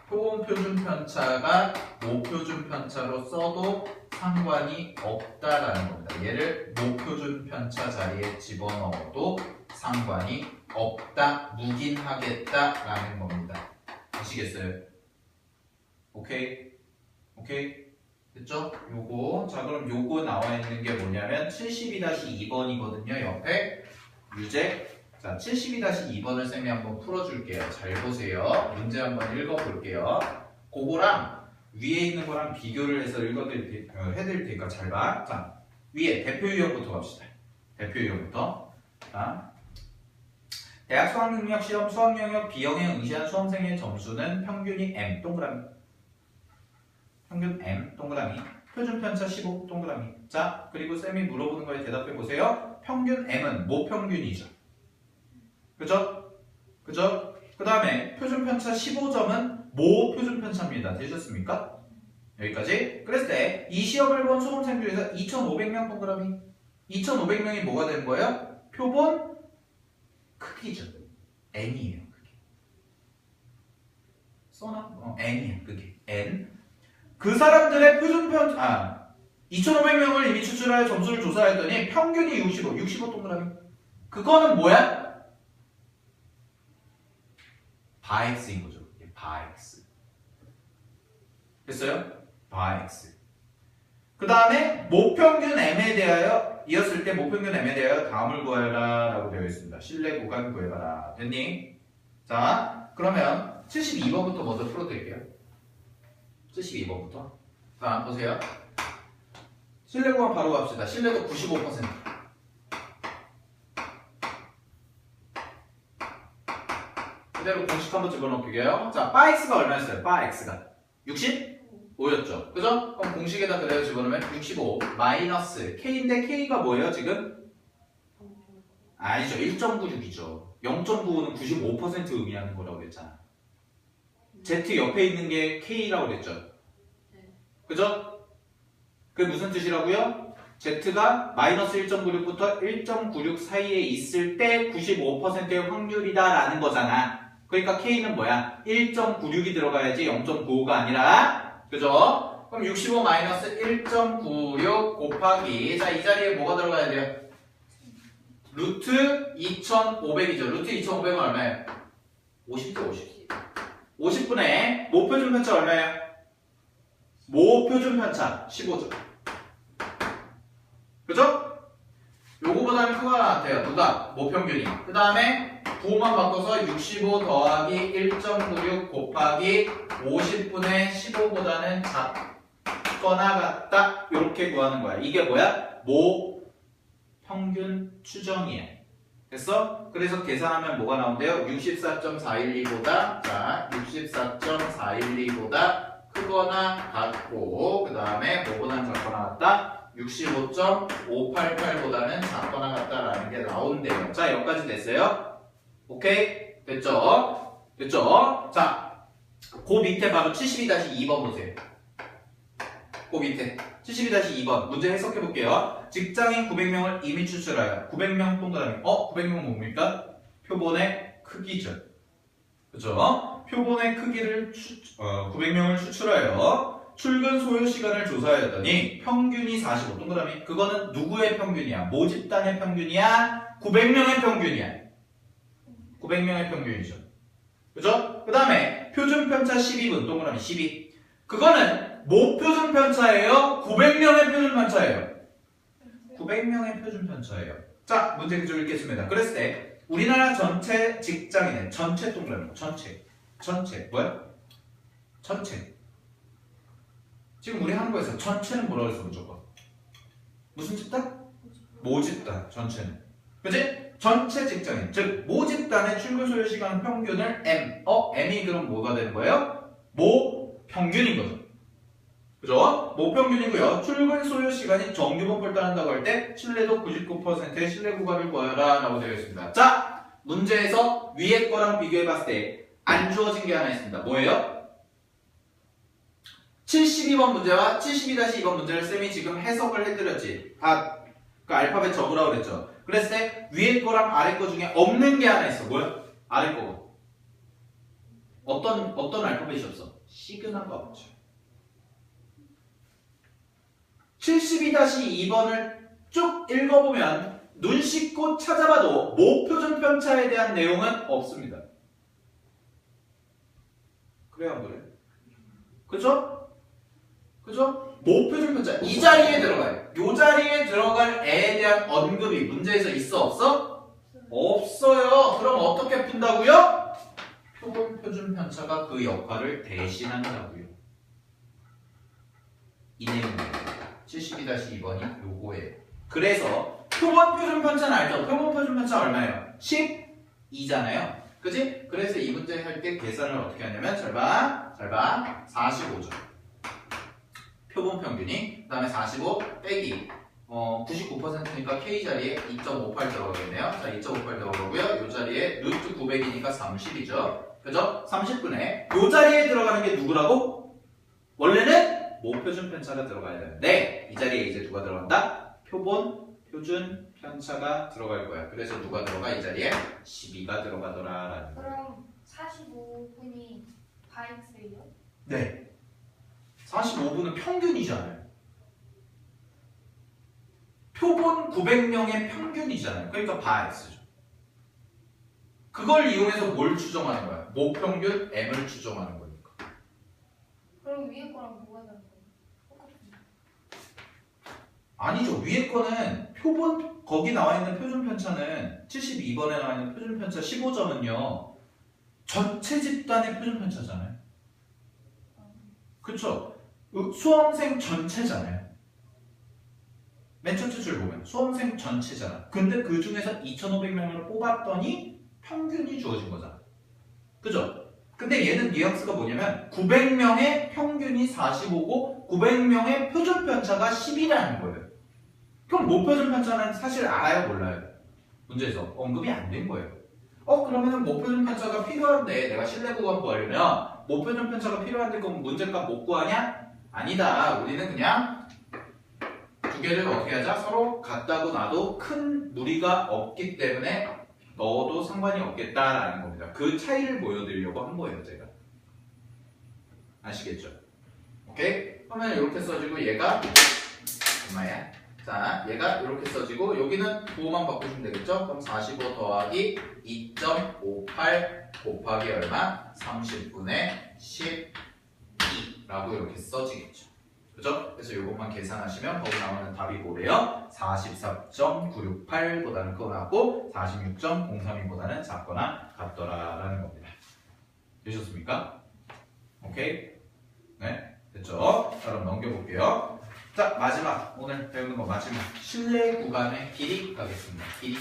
표본 표준 편차가 모표준 편차로 써도 상관이 없다라는 겁니다. 얘를 모표준 편차 자리에 집어넣어도 상관이 없다, 묵인하겠다라는 겁니다. 아시겠어요? 오케이? 됐죠? 요거. 자, 그럼 요거 나와 있는 게 뭐냐면 72-2번이거든요. 옆에 유제. 자, 72-2번을 쌤이 한번 풀어줄게요. 잘 보세요. 문제 한번 읽어볼게요. 그거랑 위에 있는 거랑 비교를 해서 해드릴 테니까 잘 봐. 자, 위에 대표 유형부터 갑시다. 대표 유형부터. 자, 대학 수학능력 시험 수학 영역 B형에 응시한 수험생의 점수는 평균이 M 동그라미. 평균 M 동그라미. 표준 편차 15 동그라미. 자, 그리고 쌤이 물어보는 거에 대답해 보세요. 평균 M은 모평균이죠. 그죠? 그 다음에 표준 편차 15점은 모표준 편차입니다. 되셨습니까? 여기까지. 그랬을 때 이 시험을 본 수험생 중에서 2,500명 동그라미. 2,500명이 뭐가 되는 거예요? 표본 크기죠. N이에요. 그게. 써나? N이에요. 그게. N. 그 사람들의 표준 편차 2,500명을 이미 추출하여 점수를 조사했더니 평균이 65 동그라미. 그거는 뭐야? 바엑스인 거죠. 바엑스. 됐어요? 바엑스. 그 다음에 모평균 M에 대하여 이었을 때 모평균 M에 대하여 다음을 구하라 라고 되어 있습니다. 실내 구간 구해봐라. 됐니? 자, 그러면 72번부터 먼저 풀어드릴게요. 72번부터. 자, 보세요. 실내 구간 바로 갑시다. 실내도 95%. 그대로 공식 한번 집어넣을게요. 자, 바엑스가 얼마였어요? 바엑스가 65였죠. 그죠? 그럼 공식에다 그대로 집어넣으면 65 마이너스 K인데 K가 뭐예요 지금? 아니죠. 1.96이죠. 0.95는 95% 의미하는 거라고 그랬잖아. Z 옆에 있는 게 K라고 그랬죠. 그죠? 그게 무슨 뜻이라고요? Z가 마이너스 1.96부터 1.96 사이에 있을 때 95%의 확률이다라는 거잖아. 그러니까 K는 뭐야? 1.96이 들어가야지 0.95가 아니라. 그죠? 그럼 65 마이너스 1.96 곱하기 자, 이 자리에 뭐가 들어가야 돼요? 루트 2,500이죠. 루트 2,500은 얼마예요? 50죠, 50. 50분의 모표준 편차 얼마예요? 모표준 편차 15죠. 그죠? 요거보다는 크거나 같아요. 누가? 모평균이. 그 다음에 부호만 바꿔서 65 더하기 1.96 곱하기 50분의 15보다는 작거나 같다. 이렇게 구하는 거야. 이게 뭐야? 모평균 추정이야. 됐어? 그래서 계산하면 뭐가 나온대요? 64.412보다 자, 64.412보다 크거나 같고 그 다음에 뭐보다는 작거나 같다? 65.588보다는 작거나 같다라는 게 나온대요. 자, 여기까지 됐어요? 오케이? 됐죠? 자, 그 밑에 바로 72-2번 보세요. 그 밑에 72-2번 문제 해석해 볼게요. 직장인 900명을 이미 추출하여 900명 동그라미 900명 뭡니까? 표본의 크기죠. 그죠? 표본의 크기를 900명을 추출하여 출근 소요 시간을 조사하였더니 평균이 45 동그라미. 그거는 누구의 평균이야? 모집단의 평균이야? 900명의 평균이야? 900명의 평균이죠. 그죠? 그 다음에 표준 편차 12분 동그라미 12. 그거는 모표준 편차예요? 900명의 표준 편차예요? 900명의 표준 편차예요. 자, 문제 그쪽 읽겠습니다. 그랬을 때 우리나라 전체 직장인의 전체 동그라미 전체 전체. 뭐야? 전체. 지금 우리 한국에서 전체는 뭐라고 했어 무조건? 무슨 집단? 모집단. 전체는. 그지? 전체 직장인. 즉 모집단의 출근 소요 시간 평균을 M. M이 그럼 뭐가 되는 거예요? 모평균인 거죠. 그죠? 모평균이고요. 출근 소요 시간이 정규범퍼를 따른다고 할 때 신뢰도 99%의 신뢰 구간을 구하라 라고 되어 있습니다. 자, 문제에서 위에 거랑 비교해 봤을 때 안 주어진 게 하나 있습니다. 뭐예요? 72번 문제와 72-2번 문제를 쌤이 지금 해석을 해드렸지. 다 그 알파벳 적으라고 그랬죠. 그랬을 때 위에 거랑 아래 거 중에 없는 게 하나 있어. 뭐야? 아래 거. 어떤 알파벳이 없어? 시그널가 없죠. 72-2번을 쭉 읽어보면 눈 씻고 찾아봐도 모표준 편차에 대한 내용은 없습니다. 그래요, 안 그래? 그죠? 그죠? 모표준 편차. 이 자리에 들어가요. 이 자리에 들어갈 애에 대한 언급이 문제에서 있어, 없어? 없어요. 그럼 어떻게 푼다고요? 표본-표준 편차가 그 역할을 대신한다고요. 이 내용입니다. 72-2번이 요거예요. 그래서 표본-표준 편차는 알죠? 표본-표준 편차 얼마예요? 12잖아요. 그지? 그래서 이 문제 할 때 계산을 어떻게 하냐면 잘 봐. 45죠. 표본 평균이 그 다음에 45 빼기 99%니까 K 자리에 2.58 들어가겠네요. 자, 2.58 들어가고요. 이 자리에 루트 900이니까 30이죠. 그죠? 30분에 이 자리에 들어가는 게 누구라고? 원래는 모표준 편차가 들어가야 되는데 이 자리에 이제 누가 들어간다? 표본 표준 편차가 들어갈 거야. 그래서 누가 들어가? 이 자리에 12가 들어가더라라는 거야. 그럼 45분이 바익스예요? 네. 45분은 평균이잖아요. 표본 900명의 평균이잖아요. 그러니까 바엑스죠. 그걸 이용해서 뭘 추정하는 거야? 모평균 M을 추정하는 거니까. 그럼 위에 거랑 뭐가 다른 거예요? 똑같은데. 아니죠. 위에 거는 표본 거기 나와 있는 표준 편차는 72번에 나와 있는 표준 편차 15점은요. 전체 집단의 표준 편차잖아요. 그쵸? 수험생 전체잖아요. 맨 첫째 줄 보면 수험생 전체잖아. 근데 그 중에서 2,500명을 뽑았더니 평균이 주어진 거잖아. 그죠? 근데 얘는 뉘앙스가 뭐냐면 900명의 평균이 45고 900명의 표준 편차가 10이라는 거예요. 그럼 모표준 편차는 사실 알아요, 몰라요? 문제에서 언급이 안 된 거예요. 그러면 모표준 편차가 필요한데 내가 신뢰 구간 구하려면 모표준 편차가 필요한데 그럼 문제값 못 구하냐? 아니다. 우리는 그냥 두 개를 어떻게 하자? 서로 같다고 놔도 큰 무리가 없기 때문에 넣어도 상관이 없겠다라는 겁니다. 그 차이를 보여드리려고 한 거예요, 제가. 아시겠죠? 오케이? 그러면 이렇게 써지고 얘가 얼마야? 자, 얘가 이렇게 써지고 여기는 부호만 바꾸시면 되겠죠? 그럼 45 더하기 2.58 곱하기 얼마? 30분의 12라고 이렇게 써지겠죠. 그죠? 그래서 이것만 계산하시면 거기 나오는 답이 뭐래요? 44.968보다는 크고 나왔고 46.032보다는 작거나 같더라라는 겁니다. 되셨습니까? 오케이? 네, 됐죠? 자, 그럼 넘겨볼게요. 자, 마지막 오늘 배우는 거 마지막 신뢰 구간의 길이 가겠습니다. 길이.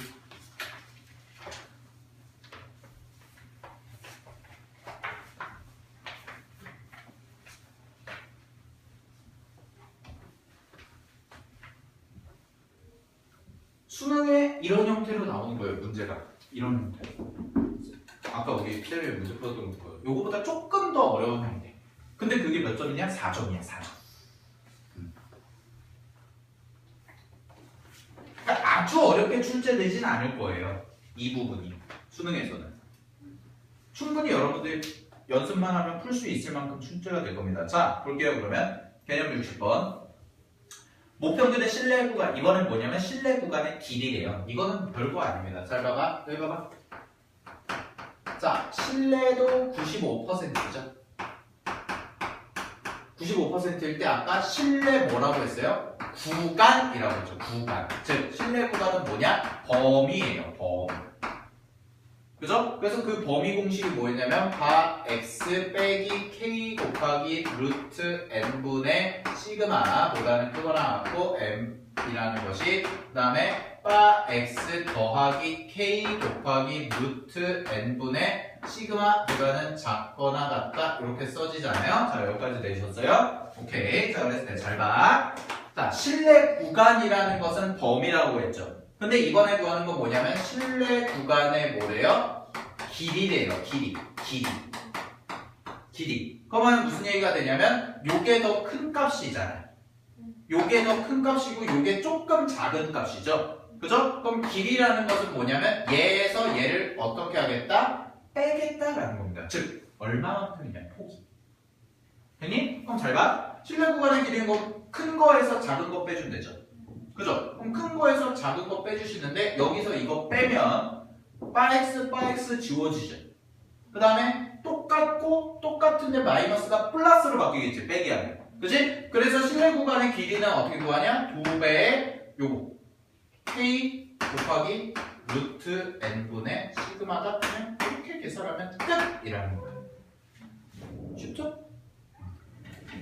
수능에 이런 형태로 나오는 거예요, 문제가. 이런 형태. 아까 우리 텔레 문제 풀었던 거. 요거보다 조금 더 어려운 형태. 근데 그게 몇 점이냐? 4점이야, 4점. 그러니까 아주 어렵게 출제되진 않을 거예요. 이 부분이. 수능에서는. 충분히 여러분들 연습만 하면 풀 수 있을 만큼 출제가 될 겁니다. 자, 볼게요, 그러면. 개념 60번. 모평균의 신뢰 구간, 이거는 뭐냐면 신뢰 구간의 길이래요. 이거는 별거 아닙니다. 잘 봐봐. 여기 봐봐. 자, 신뢰도 95%죠. 95%일 때 아까 신뢰 뭐라고 했어요? 구간이라고 했죠. 구간. 즉, 신뢰 구간은 뭐냐? 범위예요. 범위. 그죠? 그래서 그 범위 공식이 뭐였냐면 바 x 빼기 k 곱하기 루트 n분의 시그마보다는 크거나 같고 m이라는 것이 그 다음에 바 x 더하기 k 곱하기 루트 n분의 시그마보다는 작거나 같다 이렇게 써지잖아요. 자 여기까지 내셨어요? 오케이. 자 그래서 잘 봐. 자 실내 구간이라는 것은 범위라고 했죠. 근데 이번에 구하는 건 뭐냐면 실내 구간의 뭐래요? 길이래요. 길이. 그러면 무슨 얘기가 되냐면 요게 더 큰 값이잖아요. 요게 더 큰 값이고 요게 조금 작은 값이죠. 그죠? 그럼 길이라는 것은 뭐냐면 얘에서 얘를 어떻게 하겠다? 빼겠다라는 겁니다. 즉 얼마만큼이냐 폭이. 됐니? 그럼 잘 봐. 실내 구간의 길이는 큰 거에서 작은 거 빼주면 되죠. 그죠? 그럼 큰 거에서 작은 거 빼주시는데 여기서 이거 빼면 바x 지워지죠. 그 다음에 똑같은데 마이너스가 플러스로 바뀌겠지. 빼기 하면. 그치? 그래서 실내 구간의 길이는 어떻게 구하냐? 2배의 요거 k 곱하기 루트 n분의 시그마다 그냥 이렇게 계산하면 끝이라는 거예요. 쉽죠?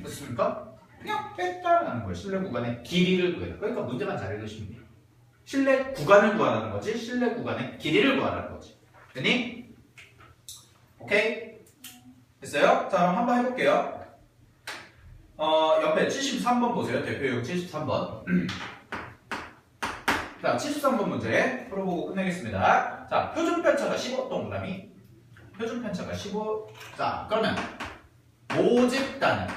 됐습니까? 그냥 뺐다라는 거예요. 실내 구간의 길이를 구해요. 그러니까 문제만 잘 읽으시면 돼요. 실내 구간을 구하라는 거지 실내 구간의 길이를 구하라는 거지. 됐니? 오케이? 됐어요? 자 그럼 한번 해볼게요. 옆에 73번 보세요. 대표용 73번. 자 73번 문제 풀어보고 끝내겠습니다. 자 표준편차가 15 동그라미 표준편차가 15. 자 그러면 모집단은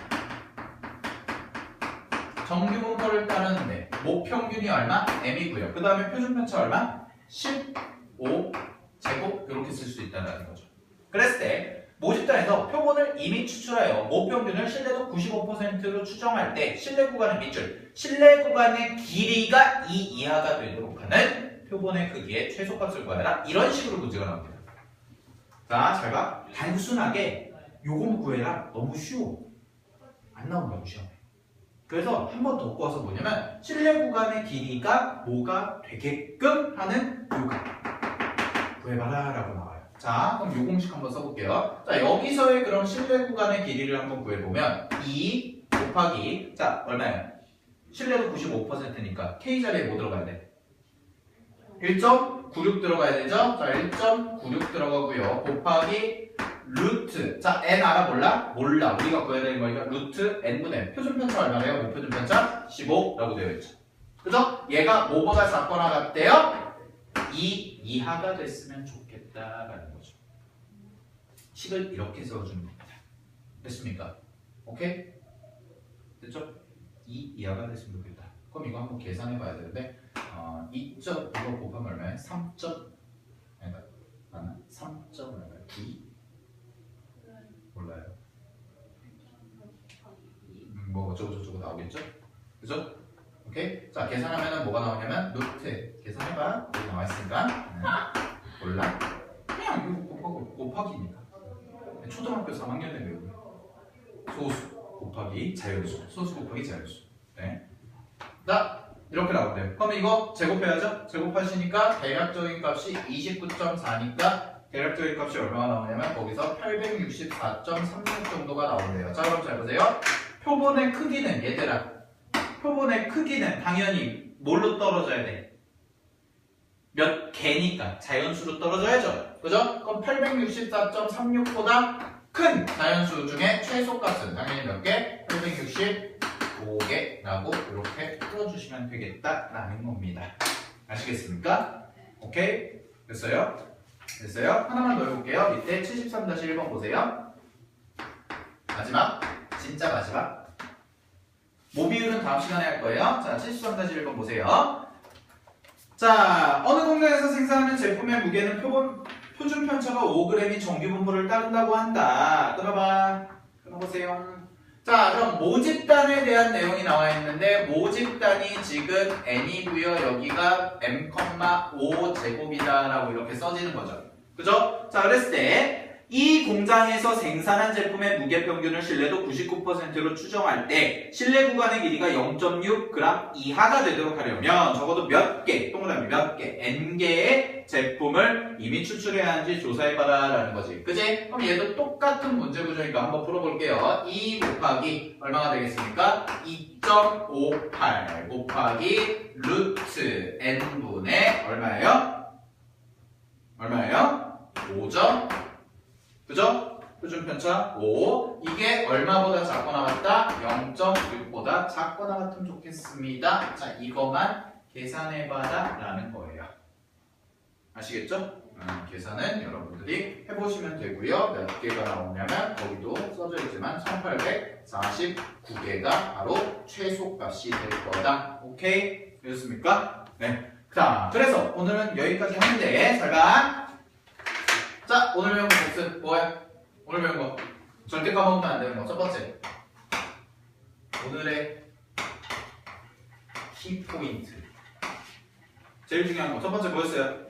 정규분포를 따르는데 모평균이 얼마? m이고요. 그 다음에 표준편차 얼마? 15 제곱 이렇게 쓸 수 있다는 거죠. 그랬을 때 모집단에서 표본을 이미 추출하여 모평균을 실내도 95%로 추정할 때 실내 구간의 밑줄, 실내 구간의 길이가 2 이하가 되도록 하는 표본의 크기의 최소값을 구하라. 이런 식으로 문제가 나옵니다. 자, 잘 봐. 단순하게 요거 구해라. 너무 쉬워. 안 나온다고 시험에. 그래서 한 번 더 구워서 뭐냐면 실내 구간의 길이가 뭐가 되게끔 하는 요가 구해봐라 라고 나와요. 자 그럼 요 공식 한번 써볼게요. 자 여기서의 그럼 실내 구간의 길이를 한번 구해보면 2 곱하기 자 얼마예요? 실내도 95%니까 k 자리에 뭐 들어가야 돼? 1.96 들어가야 되죠? 자 1.96 들어가고요. 곱하기 루트 자 n 알아 몰라? 몰라. 우리가 구해야 되는 거니까 루트 n분의 표준편차 얼마래요? 모표준편차 15라고 되어 있죠. 그죠? 얘가 뭐보다 작거나 같대요? 2 이하가 됐으면 좋겠다라는 거죠. 식을 이렇게 써주는 겁니다. 됐습니까? 오케이? 됐죠? 2 이하가 됐으면 좋겠다. 그럼 이거 한번 계산해 봐야 되는데 2점 이거 곱하면 얼마예요? 3점 아니다 맞나? 3점 얼마예요? 9? 몰라요. 뭐 어쩌고저쩌고 나오겠죠? 그죠? 오케이? 자 계산하면은 뭐가 나오냐면 루트 계산해봐. 여기 나와있으니까 몰라? 그냥 이거 곱하기니까 초등학교 3학년에 배우는 소수 곱하기 자연수 소수 곱하기 자연수. 네. 자 이렇게 나온대요. 그럼 이거 제곱해야죠? 제곱하시니까 대략적인 값이 29.4니까 대략적인 값이 얼마가 나오냐면 거기서 864.36 정도가 나온대요. 자 그럼 잘 보세요. 표본의 크기는 얘들아 표본의 크기는 당연히 뭘로 떨어져야 돼? 몇 개니까 자연수로 떨어져야죠. 그죠? 그럼 864.36보다 큰 자연수 중에 최소값은 당연히 몇 개? 865개라고 이렇게 풀어주시면 되겠다라는 겁니다. 아시겠습니까? 오케이? 됐어요? 됐어요? 하나만 더 해볼게요. 밑에 73-1번 보세요. 마지막, 진짜 마지막. 모비율은 다음 시간에 할 거예요. 자, 73-1번 보세요. 자, 어느 공장에서 생산하는 제품의 무게는 표준 편차가 5g이 정규 분포를 따른다고 한다. 끊어보세요. 자, 그럼 모집단에 대한 내용이 나와 있는데 모집단이 지금 n이고요. 여기가 m,5 제곱이다라고 이렇게 써지는 거죠. 그죠? 자, 그랬을 때 이 공장에서 생산한 제품의 무게 평균을 신뢰도 99%로 추정할 때 신뢰 구간의 길이가 0.6g 이하가 되도록 하려면 적어도 몇 개, 동그라미 몇 개, n개의 제품을 이미 추출해야 하는지 조사해봐라 라는 거지. 그지? 그럼 얘도 똑같은 문제 구조니까 한번 풀어볼게요. 2 곱하기 얼마가 되겠습니까? 2.58 곱하기 루트 n분의 얼마예요? 얼마예요? 5점 그죠? 표준 편차 5. 이게 얼마보다 작거나 같다? 0.6보다 작거나 같으면 좋겠습니다. 자, 이것만 계산해봐라 라는 거예요. 아시겠죠? 계산은 여러분들이 해보시면 되고요. 몇 개가 나오냐면 거기도 써져 있지만 1849개가 바로 최소값이 될 거다. 오케이? 되셨습니까? 네. 자, 그래서 오늘은 여기까지 하는데 설강. 자, 오늘 배운 거 복습 뭐야? 오늘 배운 거 절대 까먹으면 안 되는 거 첫 번째 오늘의 키포인트 제일 중요한 거 첫 번째 뭐였어요?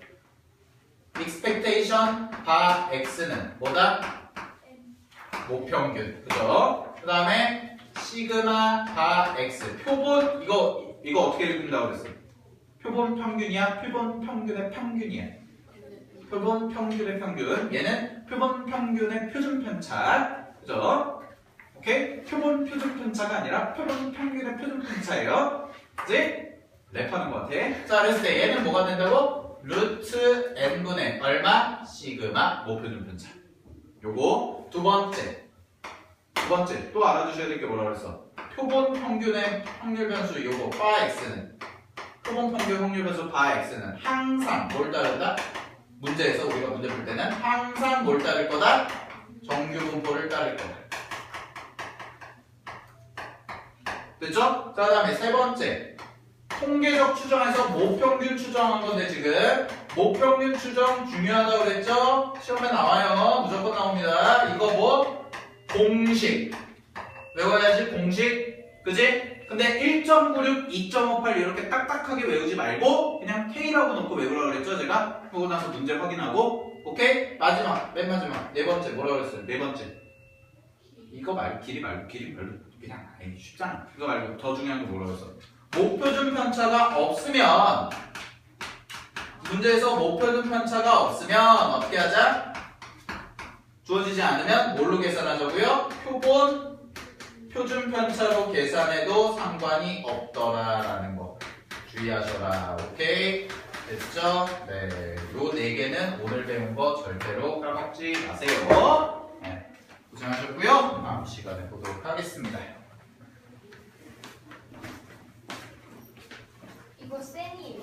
expectation 바 x는 뭐다? 모평균 그죠? 그 다음에 시그마 바 x 표본 이거 어떻게 읽는다고 그랬어? 표본 평균이야? 표본 평균의 평균이야? 표본 평균의 평균 얘는 표본 평균의 표준 편차 그죠? 오케이? 표본 표준 편차가 아니라 표본 평균의 표준 편차예요 그치? 랩하는 것 같아 자 그랬을 때 얘는 뭐가 된다고? 루트 n분의 얼마? 시그마 모표준 편차 요거 두 번째 또 알아두셔야 될 게 뭐라 그랬어? 표본 평균의 확률 변수 요거 바 x는 표본 평균 확률 변수 바 x는 항상 뭘 따른다? 문제에서 우리가 문제 풀 때는 항상 뭘 따를 거다? 정규 분포를 따를 거다. 됐죠? 자, 다음에 세 번째. 통계적 추정에서 모평균 추정한 건데 지금 모평균 추정 중요하다고 그랬죠? 시험에 나와요. 무조건 나옵니다. 이거 뭐? 공식. 외워야지 공식. 그지? 근데 1.96, 2.58 이렇게 딱딱하게 외우지 말고 그냥 K라고 놓고 외우라고 그랬죠 제가? 그러고 나서 문제 확인하고 오케이? 마지막 맨 마지막 네 번째 뭐라고 그랬어요? 네 번째 이거 말고 길이 말고 그냥 쉽잖아 이거 말고 더 중요한 거 뭐라고 했어? 목표준 편차가 없으면 문제에서 목표준 편차가 없으면 어떻게 하자? 주어지지 않으면 뭘로 계산하자고요? 표준 편차로 계산해도 상관이 없더라라는 거 주의하셔라. 오케이? 됐죠? 네. 요 4개는 오늘 배운 거 절대로 까먹지 마세요. 네. 고생하셨고요. 다음 시간에 보도록 하겠습니다. 이거 쌤이